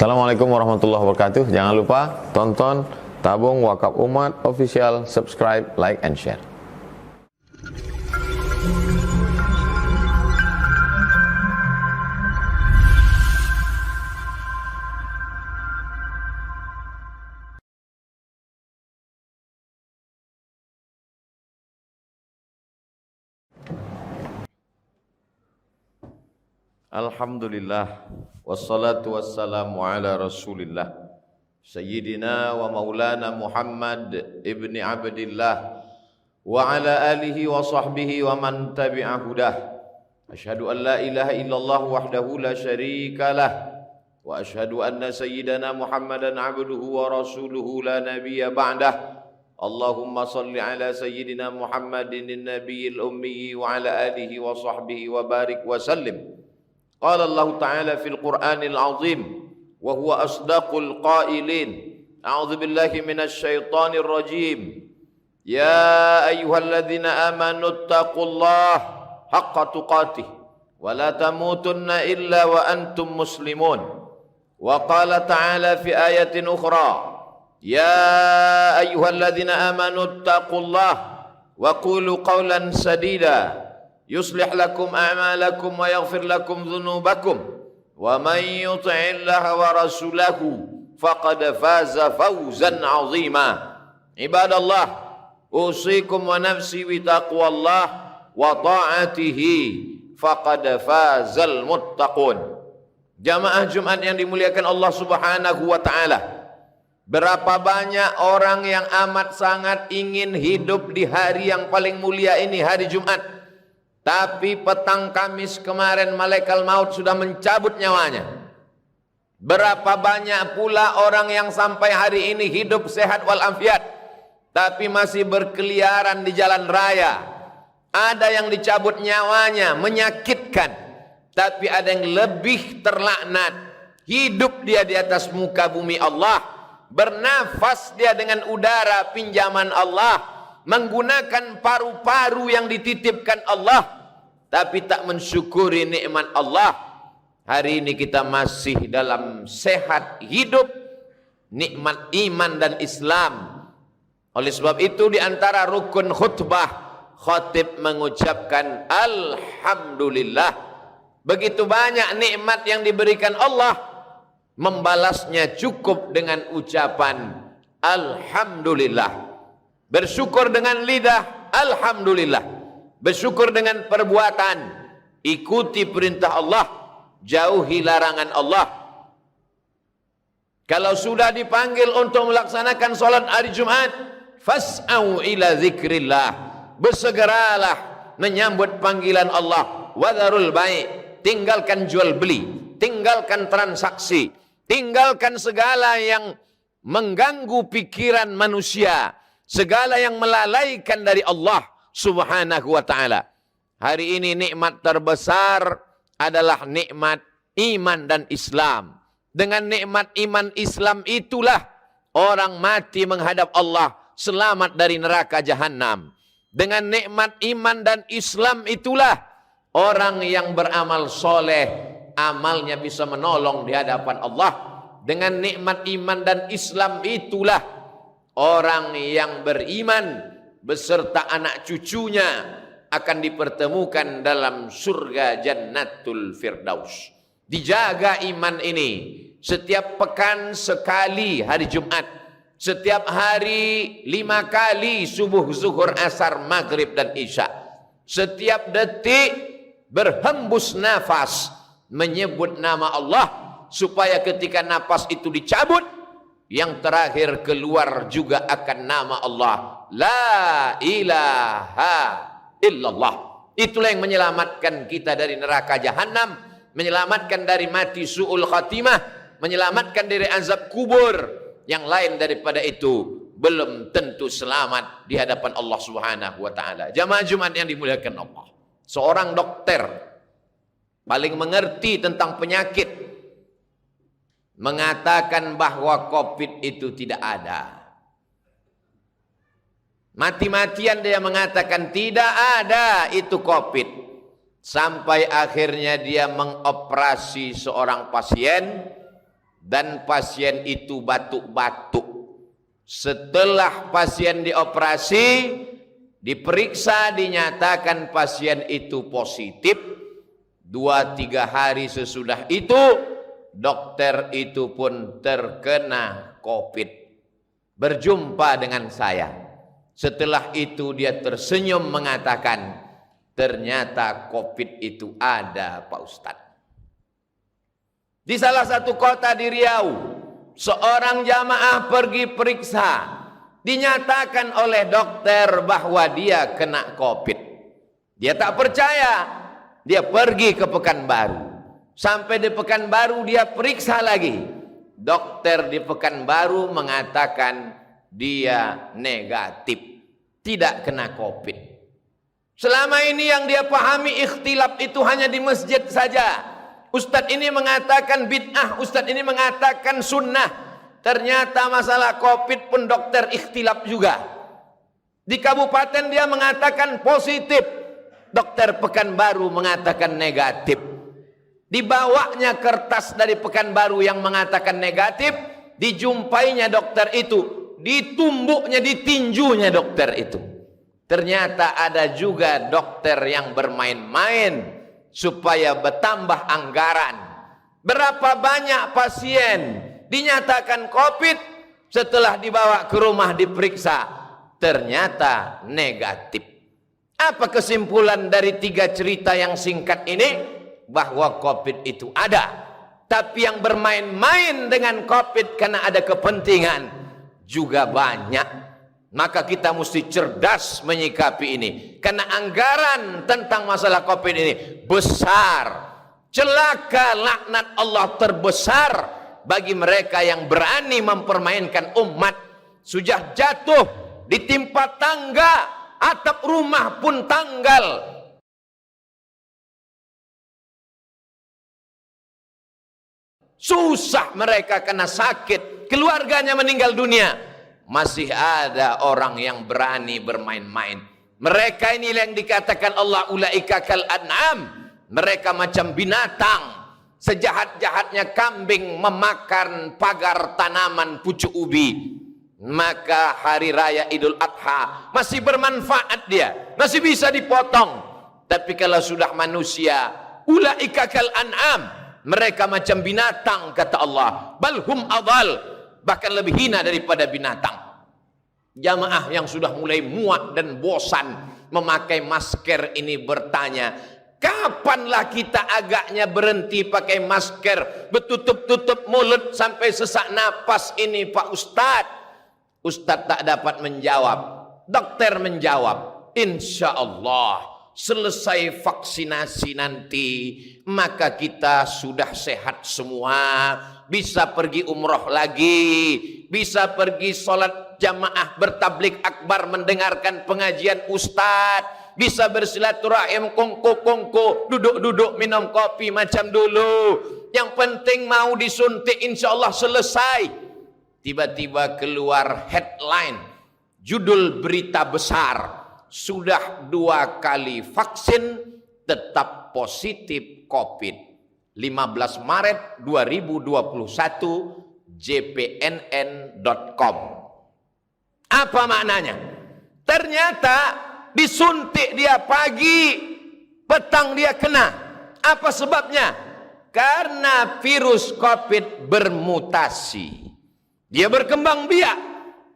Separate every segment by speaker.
Speaker 1: Assalamualaikum warahmatullahi wabarakatuh. Jangan lupa tonton Tabung Wakaf Umat Official, subscribe, like, and share. Alhamdulillah, wassalatu wassalamu ala rasulillah Sayyidina wa maulana Muhammad ibni Abdillah wa ala alihi wa sahbihi wa man tabi'a hudah. Ashhadu an la ilaha illallah wahdahu la syarika lah wa ashhadu anna sayyidana Muhammadan abduhu wa rasuluhu la nabiyya ba'dah. Allahumma salli ala sayyidina Muhammadin nabiyil ummi wa ala alihi wa sahbihi wa barik wa sallim. Qala Allah Ta'ala fil Qur'anil Azim wa huwa asdaqul qailin. A'udzu billahi minasy syaithanir rajim. Ya ayyuhalladzina amanu taqullaha haqqa tuqatih wa la tamutunna illa wa antum muslimun. Wa qala ta'ala fi ayatin ukhra. Ya ayyuhalladzina amanu taqullaha wa qulu qawlan sadida yuslih lakum a'malakum wa yaghfir lakum dhunubakum wa man yuti'illaha wa rasulahu faqad faza fawzan 'azima. Ibadallah, usikum wa nafsi bi taqwallah wa ta'atihi faqad fazal muttaqun. Jamaah Jumat yang dimuliakan Allah Subhanahu wa taala, berapa banyak orang yang amat sangat ingin hidup di hari yang paling mulia ini, hari Jumat. Tapi petang Kamis kemarin malaikat maut sudah mencabut nyawanya. Berapa banyak pula orang yang sampai hari ini hidup sehat walafiat, tapi masih berkeliaran di jalan raya. Ada yang dicabut nyawanya, menyakitkan. Tapi ada yang lebih terlaknat, hidup dia di atas muka bumi Allah, bernafas dia dengan udara pinjaman Allah, menggunakan paru-paru yang dititipkan Allah, tapi tak mensyukuri nikmat Allah. Hari ini kita masih dalam sehat hidup, nikmat iman dan Islam. Oleh sebab itu di antara rukun khutbah, khatib mengucapkan alhamdulillah. Begitu banyak nikmat yang diberikan Allah, membalasnya cukup dengan ucapan alhamdulillah. Bersyukur dengan lidah, alhamdulillah. Bersyukur dengan perbuatan, ikuti perintah Allah, jauhi larangan Allah. Kalau sudah dipanggil untuk melaksanakan salat hari Jumat, fas'au ila zikrillah, bersegeralah menyambut panggilan Allah. Wadharul bai', tinggalkan jual beli, tinggalkan transaksi, tinggalkan segala yang mengganggu pikiran manusia, segala yang melalaikan dari Allah Subhanahu wa ta'ala. Hari ini nikmat terbesar adalah nikmat iman dan Islam. Dengan nikmat iman Islam itulah orang mati menghadap Allah selamat dari neraka jahanam. Dengan nikmat iman dan Islam itulah orang yang beramal soleh, amalnya bisa menolong di hadapan Allah. Dengan nikmat iman dan Islam itulah orang yang beriman beserta anak cucunya akan dipertemukan dalam surga Jannatul Firdaus. Dijaga iman ini. Setiap pekan sekali hari Jumat. Setiap hari 5 kali subuh, zuhur, asar, maghrib, dan isya. Setiap detik berhembus nafas menyebut nama Allah, supaya ketika nafas itu dicabut, yang terakhir keluar juga akan nama Allah, la ilaha illallah. Itulah yang menyelamatkan kita dari neraka jahanam, menyelamatkan dari mati su'ul khatimah, menyelamatkan dari azab kubur. Yang lain daripada itu belum tentu selamat di hadapan Allah Subhanahu wa taala. Jamaah Jumat yang dimuliakan Allah, seorang dokter paling mengerti tentang penyakit mengatakan bahwa COVID itu tidak ada. Mati-matian dia mengatakan tidak ada itu COVID. Sampai akhirnya dia mengoperasi seorang pasien dan pasien itu batuk-batuk. Setelah pasien dioperasi, diperiksa, dinyatakan pasien itu positif. 2-3 hari sesudah itu, dokter itu pun terkena COVID. Berjumpa dengan saya. Setelah itu dia tersenyum mengatakan, ternyata COVID itu ada, Pak Ustadz. Di salah satu kota di Riau, seorang jamaah pergi periksa, dinyatakan oleh dokter bahwa dia kena COVID. Dia tak percaya, dia pergi ke Pekanbaru. Sampai di Pekanbaru dia periksa lagi. Dokter di Pekanbaru mengatakan dia negatif, tidak kena COVID. Selama ini yang dia pahami ikhtilaf itu hanya di masjid saja. Ustadz ini mengatakan bid'ah, ustadz ini mengatakan sunnah. Ternyata masalah COVID pun dokter ikhtilaf juga. Di kabupaten dia mengatakan positif, dokter Pekanbaru mengatakan negatif. Dibawanya kertas dari Pekanbaru yang mengatakan negatif, dijumpainya dokter itu, ditumbuknya, ditinjunya dokter itu. Ternyata ada juga dokter yang bermain-main supaya bertambah anggaran. Berapa banyak pasien dinyatakan COVID, setelah dibawa ke rumah diperiksa, ternyata negatif. Apa kesimpulan dari 3 cerita yang singkat ini? Bahwa COVID itu ada. Tapi yang bermain-main dengan COVID karena ada kepentingan juga banyak. Maka kita mesti cerdas menyikapi ini. Karena anggaran tentang masalah COVID ini besar. Celaka, laknat Allah terbesar bagi mereka yang berani mempermainkan umat. Sudah jatuh, ditimpa tangga, atap rumah pun tanggal. Susah mereka kena sakit, keluarganya meninggal dunia. Masih ada orang yang berani bermain-main. Mereka ini yang dikatakan Allah, ulaika kal an'am. Mereka macam binatang. Sejahat-jahatnya kambing memakan pagar tanaman pucuk ubi. Maka hari raya Idul Adha masih bermanfaat dia, masih bisa dipotong. Tapi kalau sudah manusia, ulaika kal an'am. Mereka macam binatang, kata Allah. Balhum adhal, bahkan lebih hina daripada binatang. Jamaah yang sudah mulai muak dan bosan memakai masker ini bertanya, kapanlah kita agaknya berhenti pakai masker, bertutup-tutup mulut sampai sesak napas ini, Pak Ustadz? Ustadz tak dapat menjawab. Dokter menjawab, insya Allah selesai vaksinasi nanti, maka kita sudah sehat semua, bisa pergi umroh lagi, bisa pergi sholat jamaah bertablik akbar mendengarkan pengajian ustadz, bisa bersilaturahim kongko-kongko, duduk-duduk minum kopi macam dulu. Yang penting mau disuntik, insya Allah selesai. Tiba-tiba keluar headline, judul berita besar, sudah 2 kali vaksin tetap positif COVID. 15 Maret 2021, jpnn.com. Apa maknanya? Ternyata disuntik dia pagi, petang dia kena. Apa sebabnya? Karena virus COVID bermutasi. Dia berkembang biak,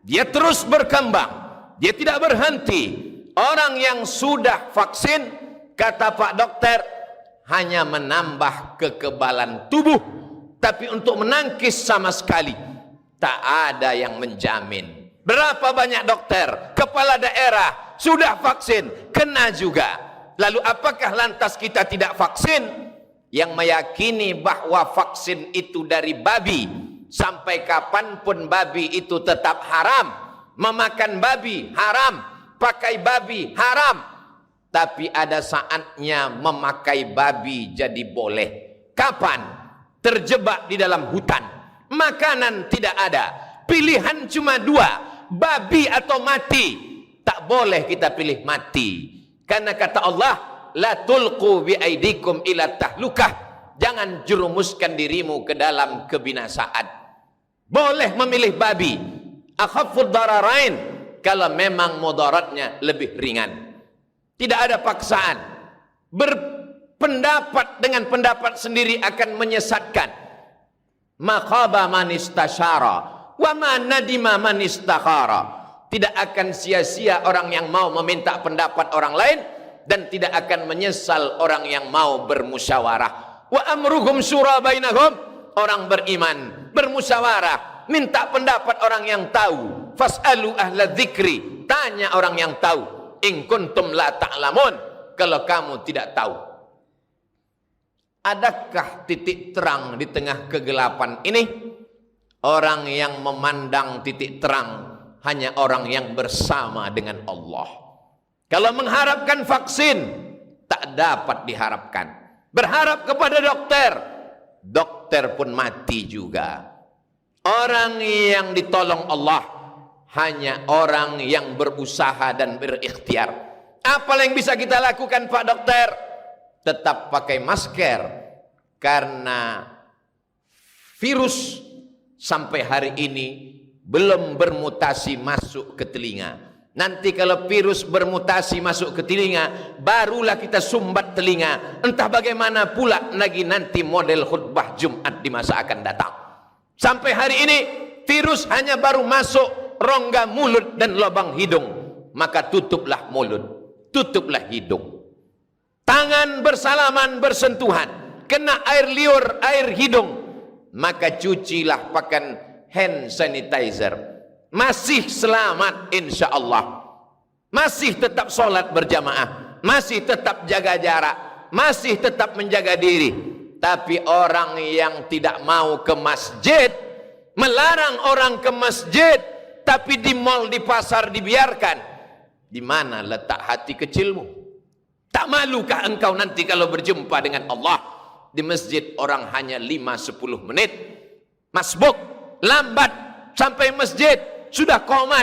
Speaker 1: dia terus berkembang, dia tidak berhenti. Orang yang sudah vaksin, kata Pak Dokter, hanya menambah kekebalan tubuh, tapi untuk menangkis sama sekali tak ada yang menjamin. Berapa banyak dokter, kepala daerah sudah vaksin, kena juga. Lalu apakah lantas kita tidak vaksin? Yang meyakini bahwa vaksin itu dari babi, sampai kapanpun babi itu tetap haram. Memakan babi haram, pakai babi haram. Tapi ada saatnya memakai babi jadi boleh. Kapan? Terjebak di dalam hutan, makanan tidak ada, pilihan cuma 2, babi atau mati. Tak boleh kita pilih mati, karena kata Allah, la tulqu bi aidikum ila tahlukah, Jangan jerumuskan dirimu ke dalam kebinasaan. Boleh memilih babi, akhaffud dararain, kalau memang mudaratnya lebih ringan. Tidak ada paksaan. Berpendapat dengan pendapat sendiri akan menyesatkan. Maqaba man istasyara wa ma nadima man istakhara. Tidak akan sia-sia orang yang mau meminta pendapat orang lain, dan tidak akan menyesal orang yang mau bermusyawarah. Wa amruhum syura bainahum. Orang beriman bermusyawarah, minta pendapat orang yang tahu. Fas'alu ahla dzikri, tanya orang yang tahu. In kuntum la ta'lamun, kalau kamu tidak tahu. Adakah titik terang di tengah kegelapan ini? Orang yang memandang titik terang hanya orang yang bersama dengan Allah. Kalau mengharapkan vaksin, tak dapat diharapkan. Berharap kepada dokter, dokter pun mati juga. Orang yang ditolong Allah hanya orang yang berusaha dan berikhtiar. Apa yang bisa kita lakukan, Pak Dokter? Tetap pakai masker, karena virus sampai hari ini belum bermutasi masuk ke telinga. Nanti kalau virus bermutasi masuk ke telinga, barulah kita sumbat telinga. Entah bagaimana pula lagi nanti model khutbah Jumat di masa akan datang. Sampai hari ini virus hanya baru masuk rongga mulut dan lubang hidung. Maka tutuplah mulut, tutuplah hidung. Tangan bersalaman bersentuhan, kena air liur, air hidung, maka cucilah pakai hand sanitizer. Masih selamat insya Allah. Masih tetap sholat berjamaah, masih tetap jaga jarak, masih tetap menjaga diri. Tapi orang yang tidak mau ke masjid, melarang orang ke masjid, tapi di mal, di pasar dibiarkan. Di mana letak hati kecilmu? Tak malukah engkau nanti kalau berjumpa dengan Allah? Di masjid orang hanya 5-10 menit, masbuk, lambat sampai masjid, sudah qomat.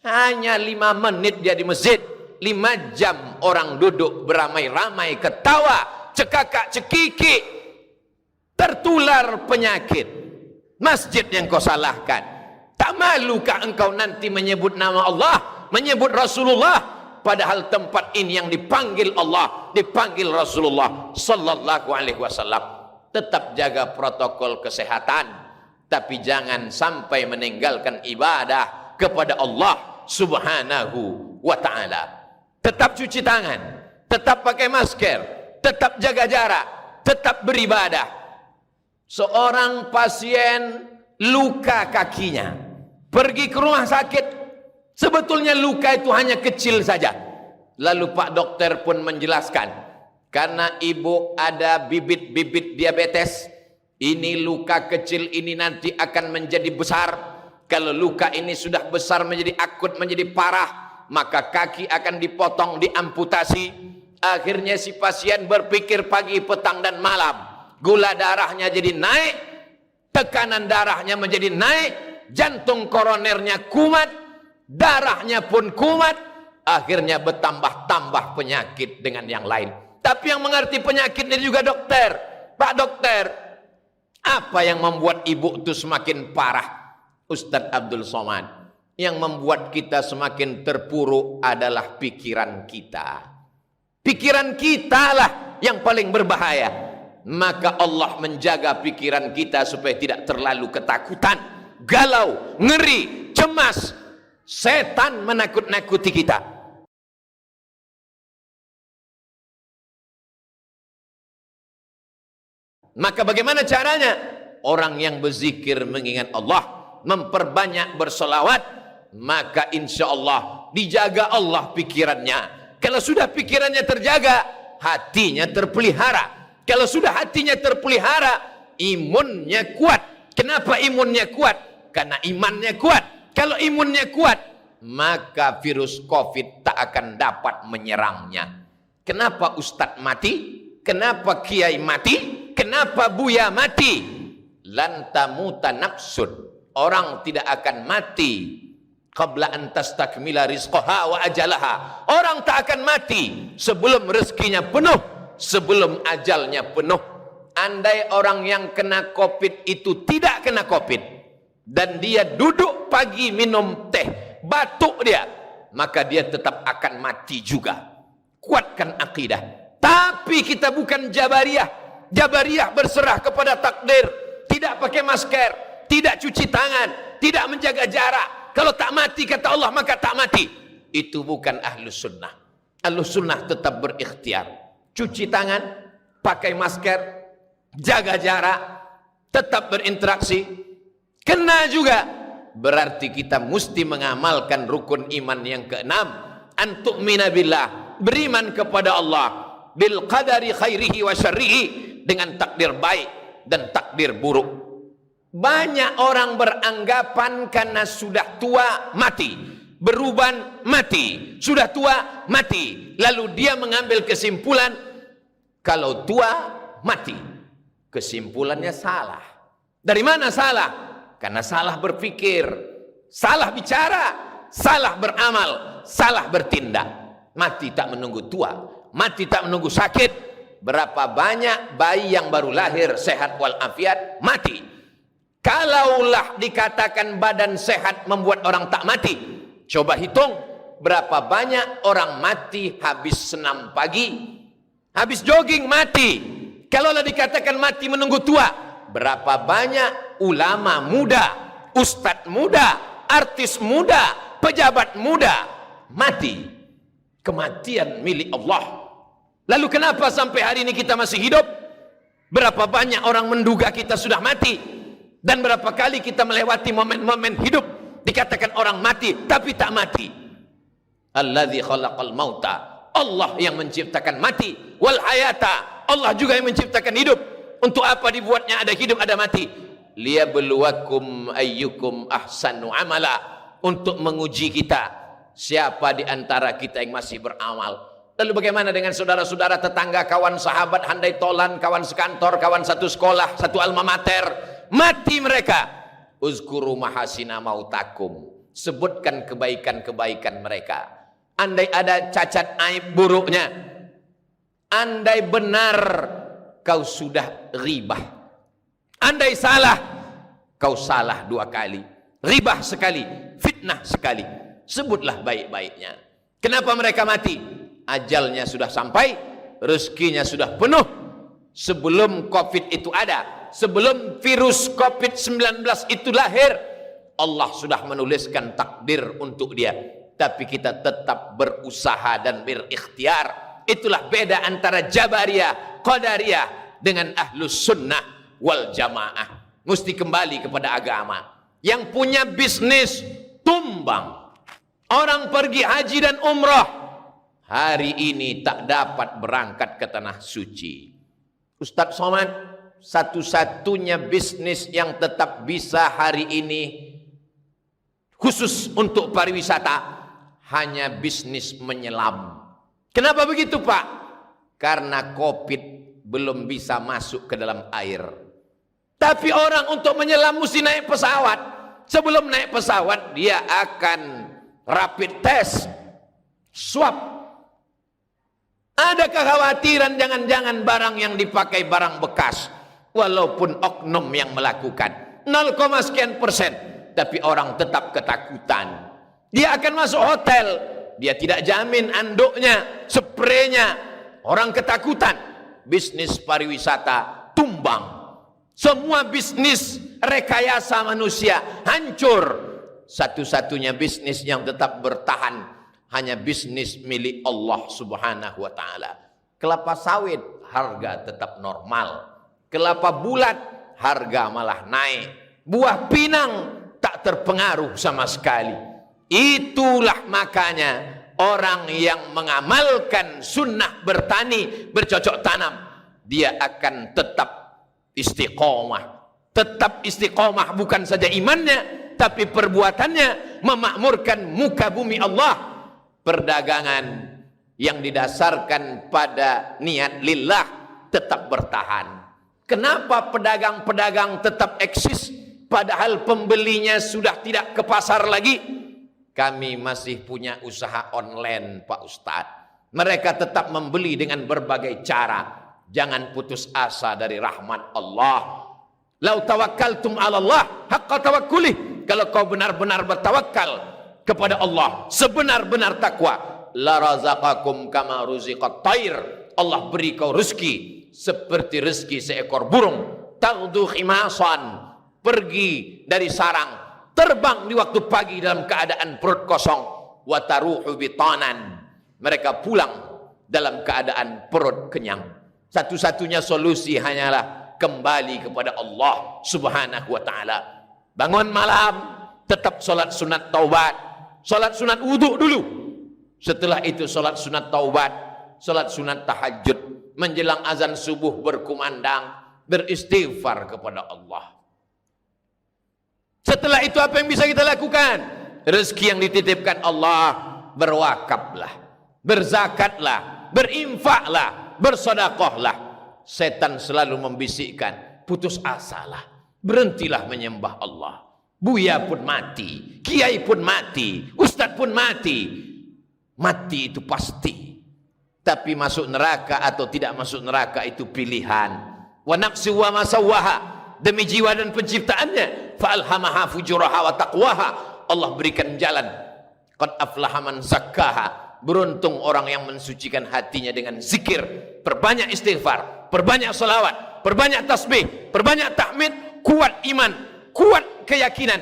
Speaker 1: Hanya 5 menit dia di masjid. 5 jam orang duduk beramai-ramai, ketawa, cekakak cekiki, tertular penyakit. Masjid yang kau salahkan. Tak malukah engkau nanti menyebut nama Allah, menyebut Rasulullah, padahal tempat ini yang dipanggil Allah, dipanggil Rasulullah sallallahu alaihi wasallam. Tetap jaga protokol kesehatan, tapi jangan sampai meninggalkan ibadah kepada Allah subhanahu wa ta'ala. Tetap cuci tangan, tetap pakai masker, tetap jaga jarak, tetap beribadah. Seorang pasien luka kakinya, pergi ke rumah sakit, sebetulnya luka itu hanya kecil saja. Lalu Pak Dokter pun menjelaskan, karena ibu ada bibit-bibit diabetes, ini luka kecil ini nanti akan menjadi besar. Kalau luka ini sudah besar menjadi akut, menjadi parah, maka kaki akan dipotong, diamputasi. Akhirnya si pasien berpikir pagi, petang dan malam. Gula darahnya jadi naik, tekanan darahnya menjadi naik, jantung koronernya kumat, darahnya pun kumat. Akhirnya bertambah-tambah penyakit dengan yang lain. Tapi yang mengerti penyakit ini juga dokter. Pak Dokter, apa yang membuat ibu itu semakin parah? Ustadz Abdul Somad, yang membuat kita semakin terpuruk adalah pikiran kita. Pikiran kita lah yang paling berbahaya. Maka Allah menjaga pikiran kita supaya tidak terlalu ketakutan, galau, ngeri, cemas. Setan menakut-nakuti kita. Maka bagaimana caranya? Orang yang berzikir mengingat Allah, memperbanyak bersolawat, maka insya Allah dijaga Allah pikirannya. Kalau sudah pikirannya terjaga, hatinya terpelihara. Kalau sudah hatinya terpelihara, imunnya kuat. Kenapa imunnya kuat? Karena imannya kuat. Kalau imunnya kuat, maka virus COVID tak akan dapat menyerangnya. Kenapa Ustadz mati? Kenapa Kiai mati? Kenapa Buya mati? Lan tamuta nafsun. Orang tidak akan mati qabla an tastakmila rizqaha wa ajalaha. Orang tak akan mati sebelum rezekinya penuh, sebelum ajalnya penuh. andai orang yang kena COVID itu tidak kena COVID, dan dia duduk pagi minum teh, batuk dia, maka dia tetap akan mati juga. Kuatkan akidah. Tapi kita bukan Jabariyah. Jabariyah berserah kepada takdir, tidak pakai masker, tidak cuci tangan, tidak menjaga jarak. Kalau tak mati kata Allah maka tak mati. Itu bukan Ahlus Sunnah. Ahlus Sunnah tetap berikhtiar, cuci tangan, pakai masker, jaga jarak, tetap berinteraksi. Kena juga, berarti kita mesti mengamalkan rukun iman yang keenam, antu'mina billah, beriman kepada Allah, bil qadari khairihi wa syarrihi, dengan takdir baik dan takdir buruk. Banyak orang beranggapan karena sudah tua mati, beruban mati, sudah tua mati, lalu dia mengambil kesimpulan kalau tua mati. Kesimpulannya salah. Dari mana salah? Karena salah berpikir, salah bicara, salah beramal, salah bertindak. Mati tak menunggu tua, mati tak menunggu sakit. Berapa banyak bayi yang baru lahir sehat walafiat mati. Kalaulah dikatakan badan sehat membuat orang tak mati, coba hitung berapa banyak orang mati habis senam pagi, habis jogging mati. Kalaulah dikatakan mati menunggu tua, berapa banyak ulama muda, ustadz muda, artis muda, pejabat muda mati. Kematian milik Allah. Lalu kenapa sampai hari ini kita masih hidup? Berapa banyak orang menduga kita sudah mati, dan berapa kali kita melewati momen-momen hidup dikatakan orang mati tapi tak mati. Alladzi khalaqal mauta, Allah yang menciptakan mati, wal hayata, Allah juga yang menciptakan hidup. Untuk apa dibuatnya ada hidup ada mati? Liyabluwakum ayyukum ahsanu amala, untuk menguji kita siapa di antara kita yang masih beramal. Lalu bagaimana dengan saudara-saudara, tetangga, kawan, sahabat, handai tolan, kawan sekantor, kawan satu sekolah, satu alma mater, mati mereka. Uzkuru mahasina mautakum, sebutkan kebaikan-kebaikan mereka. Andai ada cacat aib buruknya, andai benar kau sudah ribah, andai salah kau salah 2 kali, ribah sekali, fitnah sekali, sebutlah baik-baiknya. Kenapa mereka mati? Ajalnya sudah sampai, rezekinya sudah penuh. Sebelum COVID itu ada, sebelum virus COVID-19 itu lahir, Allah sudah menuliskan takdir untuk dia. Tapi kita tetap berusaha dan berikhtiar. Itulah beda antara Jabariyah, Qadariyah dengan Ahlus Sunnah wal Jamaah. Mesti kembali kepada agama. Yang punya bisnis tumbang. Orang pergi haji dan umrah, hari ini tak dapat berangkat ke tanah suci. Ustadz Somad, satu-satunya bisnis yang tetap bisa hari ini khusus untuk pariwisata hanya bisnis menyelam. Kenapa begitu Pak? Karena COVID belum bisa masuk ke dalam air. Tapi orang untuk menyelam mesti naik pesawat. Sebelum naik pesawat dia akan rapid test, swab. Ada kekhawatiran jangan-jangan barang yang dipakai barang bekas, walaupun oknum yang melakukan 0, sekian persen, tapi orang tetap ketakutan. Dia akan masuk hotel, dia tidak jamin anduknya, spraynya, orang ketakutan. Bisnis pariwisata tumbang, semua bisnis rekayasa manusia hancur. Satu-satunya bisnis yang tetap bertahan hanya bisnis milik Allah subhanahu wa ta'ala. Kelapa sawit harga tetap normal, kelapa bulat harga malah naik, buah pinang tak terpengaruh sama sekali. Itulah makanya orang yang mengamalkan sunnah bertani, bercocok tanam, dia akan tetap istiqomah. Tetap istiqomah bukan saja imannya, tapi perbuatannya memakmurkan muka bumi Allah. Perdagangan yang didasarkan pada niat lillah tetap bertahan. Kenapa pedagang-pedagang tetap eksis padahal pembelinya sudah tidak ke pasar lagi? Kami masih punya usaha online Pak Ustadz. Mereka tetap membeli dengan berbagai cara. Jangan putus asa dari rahmat Allah. Lau tawakkaltum 'ala Allah haqqa tawakkuli. Kalau kau benar-benar bertawakal kepada Allah sebenar-benar takwa, la razaqakum kama ruziqat thair. Allah beri kau rezeki seperti rezeki seekor burung. Taghdu khimasan, pergi dari sarang, terbang di waktu pagi dalam keadaan perut kosong. Wa taruhu bitanan, mereka pulang dalam keadaan perut kenyang. Satu-satunya solusi hanyalah kembali kepada Allah Subhanahu wa ta'ala. Bangun malam, tetap solat sunat taubat, solat sunat wudhu dulu. Setelah itu solat sunat taubat, solat sunat tahajud. Menjelang azan subuh berkumandang, beristighfar kepada Allah. Setelah itu apa yang bisa kita lakukan? Rezeki yang dititipkan Allah, berwakaflah, berzakatlah, berinfaklah, bersedekahlah. Setan selalu membisikkan, putus asalah, berhentilah menyembah Allah. Buya pun mati, kiai pun mati, ustadz pun mati. Mati itu pasti. Tapi masuk neraka atau tidak masuk neraka itu pilihan. Wa nafsi wa ma sawwaha, demi jiwa dan penciptaannya. Fa alhamaha fujuraha wa taqwaha. Allah berikan jalan. Qad aflaha man zakkaha. Beruntung orang yang mensucikan hatinya dengan zikir, perbanyak istighfar, perbanyak salawat, perbanyak tasbih, perbanyak tahmid, kuat iman, kuat keyakinan.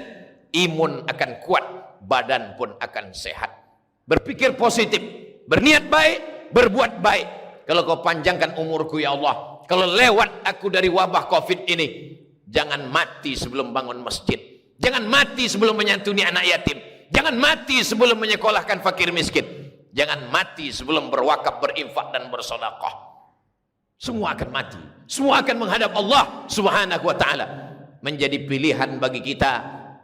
Speaker 1: Imun akan kuat, badan pun akan sehat. Berpikir positif, berniat baik, berbuat baik. Kalau kau panjangkan umurku ya Allah, kalau lewat aku dari wabah Covid ini, jangan mati sebelum bangun masjid, jangan mati sebelum menyantuni anak yatim, jangan mati sebelum menyekolahkan fakir miskin. Jangan mati sebelum berwakaf, berinfak dan bersedekah. Semua akan mati. Semua akan menghadap Allah Subhanahu wa ta'ala. Menjadi pilihan bagi kita,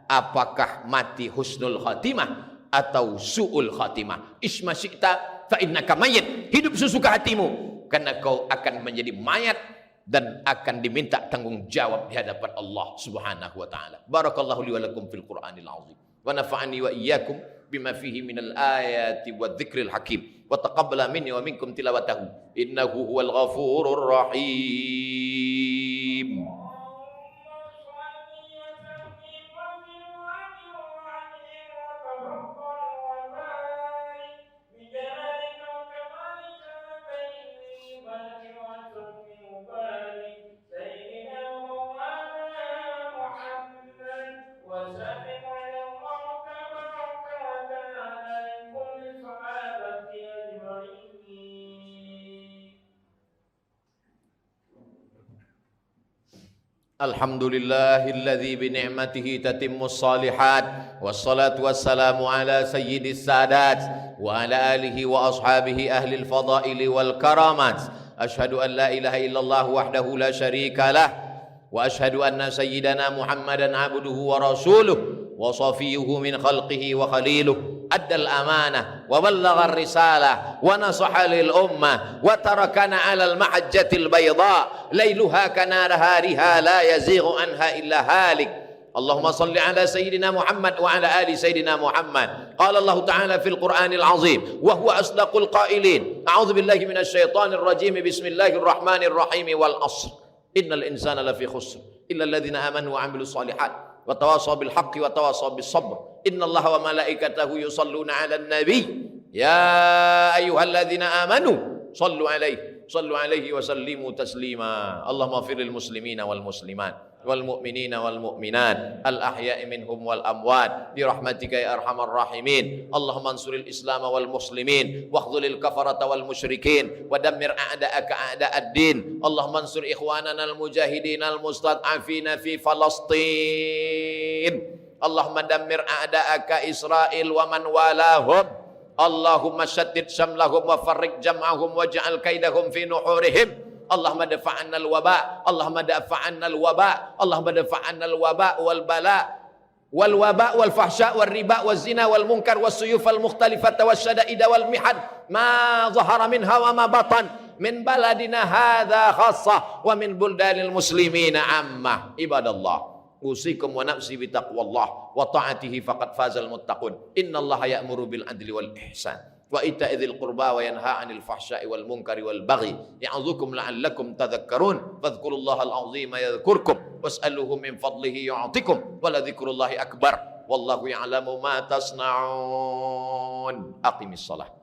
Speaker 1: apakah mati husnul khatimah atau su'ul khatimah. Isma syi'ta fa innaka mayyit. Hidup sesuka hatimu, karena kau akan menjadi mayat dan akan diminta tanggung jawab di hadapan Allah Subhanahu wa ta'ala. Barakallahu li wa lakum fil Qur'anil azim. Wa nafa'ani wa iyyakum bima fihi minal ayati wa dzikril hakim. Wa taqabbala minni wa minkum tilawatahu. Innahu huwal ghafurur rahim. Alhamdulillahilladzi bini'matihi tatimmus salihat. Wassalatu wassalamu ala sayyidis sadat wa ala alihi wa ashabihi ahlil fadaili wal karamat. Ashhadu an la ilaha illallah wahdahu la syarika lah, wa ashhadu anna sayyidana Muhammadan abduhu wa rasuluh wa safiyuhu min khalqihi wa khaliluh. Addal amanah wa ballaghar risalah wa nasaha lil ummah wa tarakana 'alal mahajjatil bayda lailuha kanahariha la yazighu anha illa halik. Allahumma salli ala sayyidina Muhammad wa ala ali sayyidina Muhammad. Qala Allah ta'ala fil Qur'anil azim wa huwa asdaqul qailin. A'udzu billahi minasy syaithanir rajim. Bismillahirrahmanirrahim. Wal 'ashr innal insana lafi khusr illa alladhina amanu wa 'amilus shalihat wa tawasaw bil haqqi wa tawasaw bis sabr. Innallaha wa malaikatahu yusalluna 'alan nabi ya ayyuhalladzina amanu sallu alaihi wa sallimu taslima. Allahumma ighfir lil muslimina wal muslimat wal mu'minina wal mu'minat al ahya'i minhum wal amwat bi rahmatika ya arhamar rahimin. Allahumma ansuril islam wal muslimin wa khudhulil kafarata wal musyrikin wa dammir a'da'aka a'da'ad din. Allahumma ansur ikhwanana al mujahidin al mustad'afina fi Falastin. Allahumma dammir a'da'aka Israel wa man walahum. Allahumma syaddid syamlahum wa farriq jam'ahum waj'al kaidahum fi nuhurihim. Allahumma dafa'anna al-waba, Allahumma dafa'anna al-waba, Allahumma dafa'anna al-waba wal bala wal waba wal fahsya wal riba wal zina wal munkar was suyuf al mukhtalifata was syada'ida wal mihad ma zahara minha wa ma batan min baladina hadza khassah wa min buldanil muslimina ammah. Ibadallah, usikum wa nafsi bitaqwallah wa ta'atihi faqad fazal muttaqun. Innallaha ya'muru bil adli wal ihsan wa ita'idil qurba wa yanha 'anil fahsya'i wal munkari wal baghi ya'udzukum la'allakum tadhakkarun fadhkurullahal 'azima yadhkurkum was'aluhu min fadlihi yu'tikum wa la dzikrullahi akbar wallahu ya'lamu ma tasna'un. Aqimis shalah.